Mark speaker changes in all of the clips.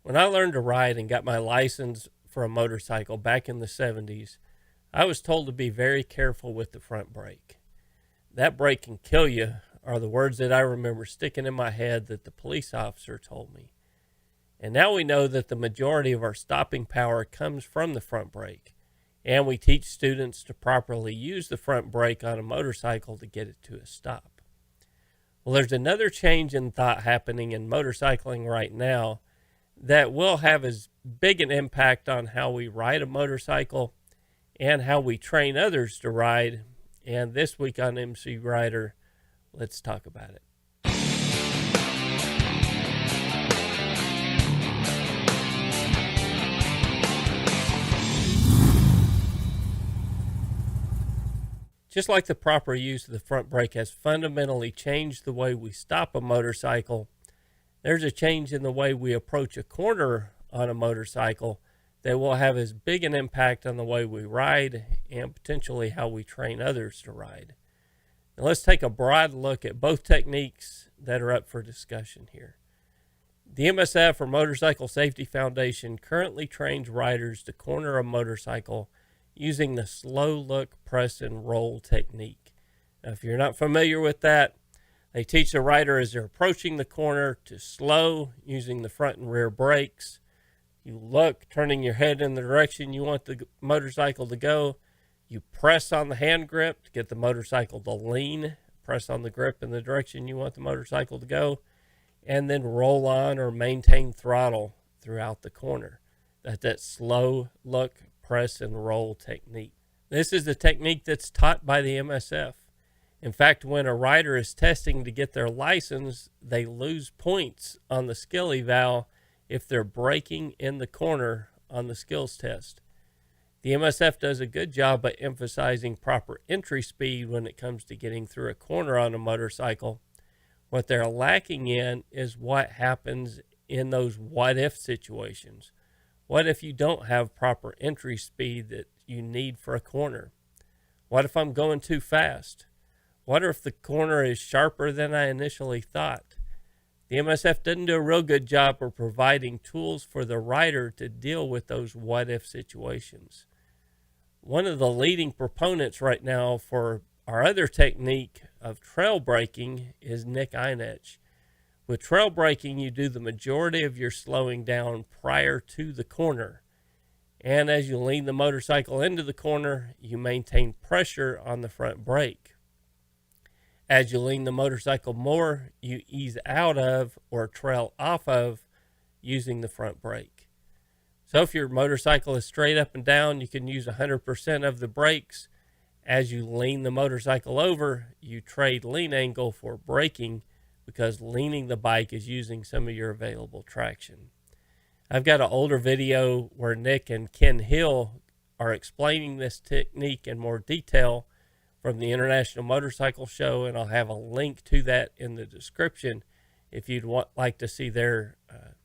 Speaker 1: When I learned to ride and got my license for a motorcycle back in the 70s, I was told to be very careful with the front brake. That brake can kill you are the words that I remember sticking in my head that the police officer told me. And now we know that the majority of our stopping power comes from the front brake, and we teach students to properly use the front brake on a motorcycle to get it to a stop. Well, there's another change in thought happening in motorcycling right now that will have as big an impact on how we ride a motorcycle and how we train others to ride. And this week on MCrider, let's talk about it. Just like the proper use of the front brake has fundamentally changed the way we stop a motorcycle, there's a change in the way we approach a corner on a motorcycle that will have as big an impact on the way we ride and potentially how we train others to ride. Now let's take a broad look at both techniques that are up for discussion here. The MSF, or Motorcycle Safety Foundation, currently trains riders to corner a motorcycle using the slow look, press, and roll technique. Now, if you're not familiar with that, they teach the rider as they're approaching the corner to slow using the front and rear brakes. You look, turning your head in the direction you want the motorcycle to go. You press on the hand grip to get the motorcycle to lean. Press on the grip in the direction you want the motorcycle to go. And then roll on or maintain throttle throughout the corner. That's that slow look, press, and roll technique. This is the technique that's taught by the MSF. In fact, when a rider is testing to get their license, they lose points on the skill eval if they're braking in the corner on the skills test. The MSF does a good job by emphasizing proper entry speed when it comes to getting through a corner on a motorcycle. What they're lacking in is what happens in those what-if situations. What if you don't have proper entry speed that you need for a corner? What if I'm going too fast? What if the corner is sharper than I initially thought? The MSF doesn't do a real good job of providing tools for the rider to deal with those what-if situations. One of the leading proponents right now for our other technique of trail braking is Nick Einetch. With trail braking, you do the majority of your slowing down prior to the corner. And as you lean the motorcycle into the corner, you maintain pressure on the front brake. As you lean the motorcycle more, you ease out of or trail off of using the front brake. So if your motorcycle is straight up and down, you can use 100% of the brakes. As you lean the motorcycle over, you trade lean angle for braking because leaning the bike is using some of your available traction. I've got an older video where Nick and Ken Hill are explaining this technique in more detail from the International Motorcycle Show, and I'll have a link to that in the description if you'd like to see their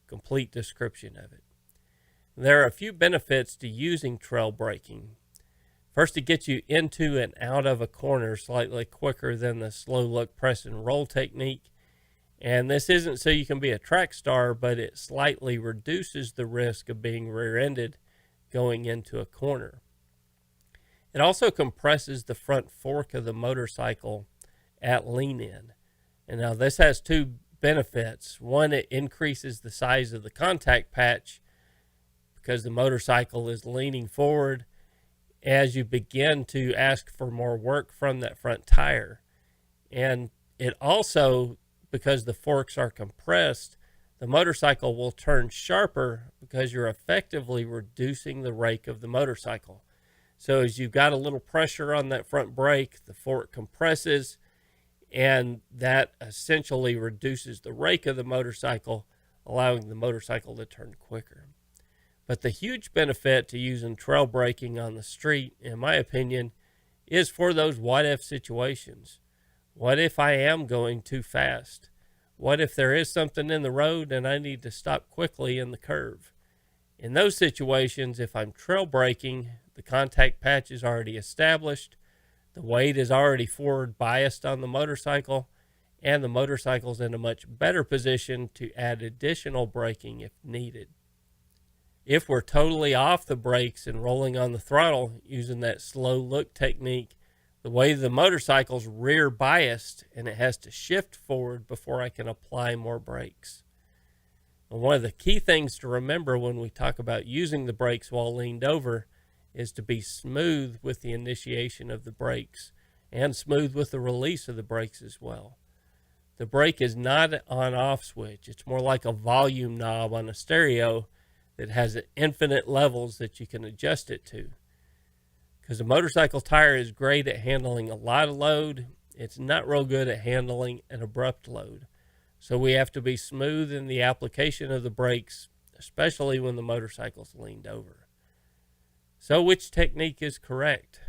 Speaker 1: complete description of it. There are a few benefits to using trail braking. First, it gets you into and out of a corner slightly quicker than the slow look, press, and roll technique. And this isn't so you can be a track star, but it slightly reduces the risk of being rear-ended going into a corner. It also compresses the front fork of the motorcycle at lean in. And now this has two benefits. One, it increases the size of the contact patch because the motorcycle is leaning forward as you begin to ask for more work from that front tire. And it also, because the forks are compressed, the motorcycle will turn sharper because you're effectively reducing the rake of the motorcycle. So as you've got a little pressure on that front brake, the fork compresses, and that essentially reduces the rake of the motorcycle, allowing the motorcycle to turn quicker. But the huge benefit to using trail braking on the street, in my opinion, is for those what-if situations. What if I am going too fast? What if there is something in the road and I need to stop quickly in the curve? In those situations, if I'm trail braking, the contact patch is already established, the weight is already forward biased on the motorcycle, and the motorcycle's in a much better position to add additional braking if needed. If we're totally off the brakes and rolling on the throttle using that slow look technique, the way the motorcycle's rear biased and it has to shift forward before I can apply more brakes. And one of the key things to remember when we talk about using the brakes while leaned over is to be smooth with the initiation of the brakes and smooth with the release of the brakes as well. The brake is not an on-off switch. It's more like a volume knob on a stereo that has infinite levels that you can adjust it to. Because a motorcycle tire is great at handling a lot of load, it's not real good at handling an abrupt load. So we have to be smooth in the application of the brakes, especially when the motorcycle's leaned over. So which technique is correct?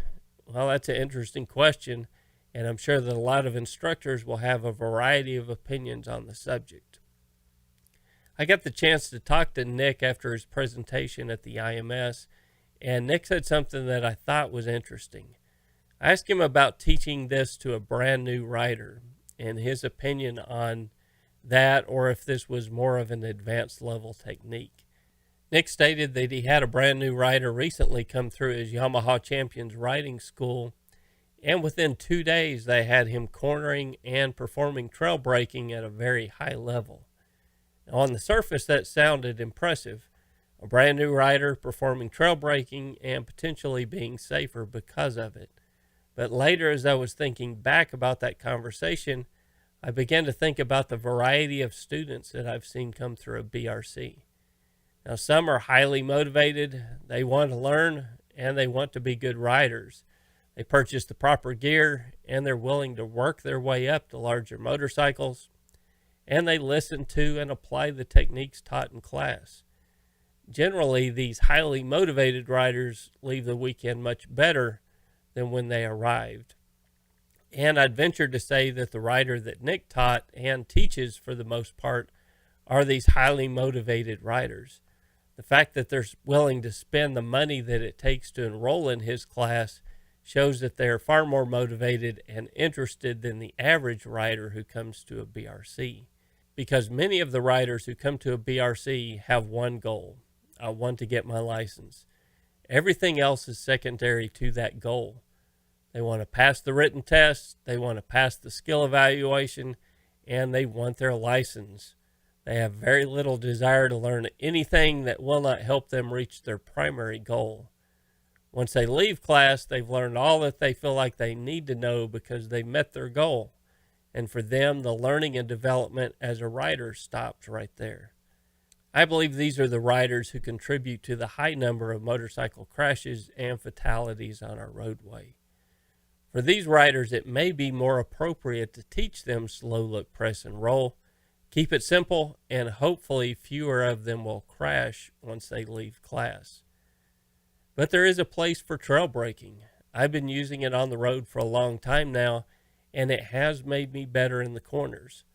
Speaker 1: Well, that's an interesting question, and I'm sure that a lot of instructors will have a variety of opinions on the subject. I got the chance to talk to Nick after his presentation at the IMS, and Nick said something that I thought was interesting. I asked him about teaching this to a brand new rider and his opinion on that, or if this was more of an advanced level technique. Nick stated that he had a brand new rider recently come through his Yamaha Champions riding school, and within 2 days they had him cornering and performing trail braking at a very high level. Now, on the surface that sounded impressive. A brand new rider performing trail braking and potentially being safer because of it. But later, as I was thinking back about that conversation, I began to think about the variety of students that I've seen come through a BRC. Now, some are highly motivated, they want to learn, and they want to be good riders. They purchase the proper gear, and they're willing to work their way up to larger motorcycles, and they listen to and apply the techniques taught in class. Generally, these highly motivated riders leave the weekend much better than when they arrived. And I'd venture to say that the rider that Nick taught and teaches for the most part are these highly motivated riders. The fact that they're willing to spend the money that it takes to enroll in his class shows that they're far more motivated and interested than the average rider who comes to a BRC. Because many of the riders who come to a BRC have one goal. I want to get my license. Everything else is secondary to that goal. They want to pass the written test, they want to pass the skill evaluation, and they want their license. They have very little desire to learn anything that will not help them reach their primary goal. Once they leave class, they've learned all that they feel like they need to know because they met their goal. And for them, the learning and development as a rider stops right there. I believe these are the riders who contribute to the high number of motorcycle crashes and fatalities on our roadway. For these riders, it may be more appropriate to teach them slow look, press, and roll. Keep it simple, and hopefully fewer of them will crash once they leave class. But there is a place for trail braking. I've been using it on the road for a long time now, and it has made me better in the corners.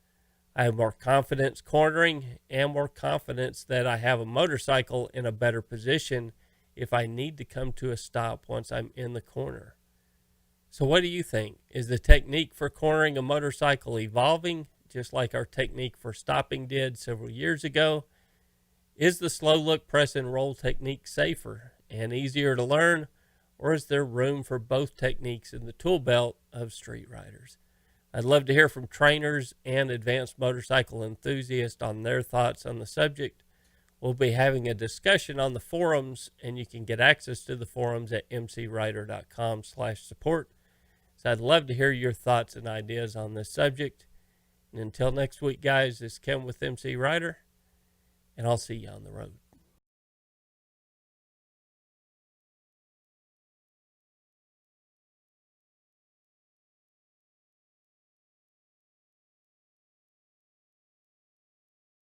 Speaker 1: I have more confidence cornering and more confidence that I have a motorcycle in a better position if I need to come to a stop once I'm in the corner. So what do you think? Is the technique for cornering a motorcycle evolving, just like our technique for stopping did several years ago? Is the slow look, press, and roll technique safer and easier to learn, or is there room for both techniques in the tool belt of street riders? I'd love to hear from trainers and advanced motorcycle enthusiasts on their thoughts on the subject. We'll be having a discussion on the forums, and you can get access to the forums at MCrider.com/support. So I'd love to hear your thoughts and ideas on this subject. And until next week, guys, this is Ken with MC Rider, and I'll see you on the road.